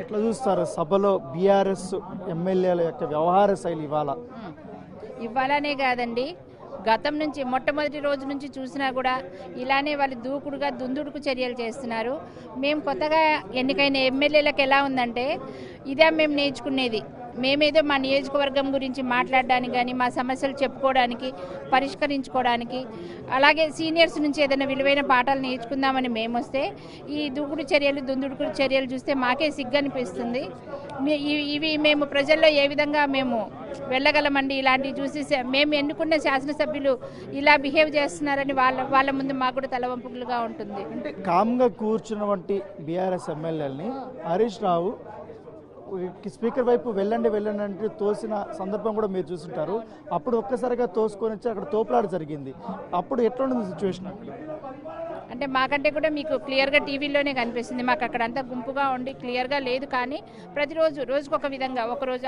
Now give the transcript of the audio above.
ఎట్లా చూస్తారు సభలో బీఆర్ఎస్ ఎమ్మెల్యేల యొక్క వ్యవహార శైలి ఇవ్వాలనే కాదండి, గతం నుంచి మొట్టమొదటి రోజు నుంచి చూసినా కూడా ఇలానే వాళ్ళు దూకుడుగా దుందుడుకు చర్యలు చేస్తున్నారు. మేము కొత్తగా ఎన్నికైన ఎమ్మెల్యేలకు ఎలా ఉందంటే ఇదే మేము నేర్చుకునేది, మేమేదో మా నియోజకవర్గం గురించి మాట్లాడడానికి కానీ మా సమస్యలు చెప్పుకోవడానికి పరిష్కరించుకోవడానికి, అలాగే సీనియర్స్ నుంచి ఏదైనా విలువైన పాఠాలు నేర్చుకుందామని మేము వస్తే ఈ దూకుడు చర్యలు దుందుడుకు చర్యలు చూస్తే మాకే సిగ్గనిపిస్తుంది. ఇవి మేము ప్రజల్లో ఏ విధంగా మేము వెళ్ళగలమండి? ఇలాంటివి చూసి మేము ఎన్నుకున్న శాసనసభ్యులు ఇలా బిహేవ్ చేస్తున్నారని వాళ్ళ ముందు మాకు కూడా తలవంపులుగా ఉంటుంది. అంటే కామ్గా కూర్చున్నటువంటి బీఆర్ఎస్ ఎమ్మెల్యేలని హరీష్ రావు స్పీకర్ వైపు వెళ్ళండి అంటే తోసిన సందర్భం కూడా మీరు చూస్తుంటారు. అప్పుడు ఒక్కసారిగా తోసుకొని వచ్చి అక్కడ తోపులాట జరిగింది. అప్పుడు ఎట్లా ఉంది సిచ్యువేషన్? అంటే మాకంటే కూడా మీకు క్లియర్గా టీవీలోనే కనిపిస్తుంది, మాకు అక్కడ అంతా గుంపుగా ఉండి క్లియర్గా లేదు. కానీ ప్రతిరోజు రోజుకొక విధంగా, ఒకరోజు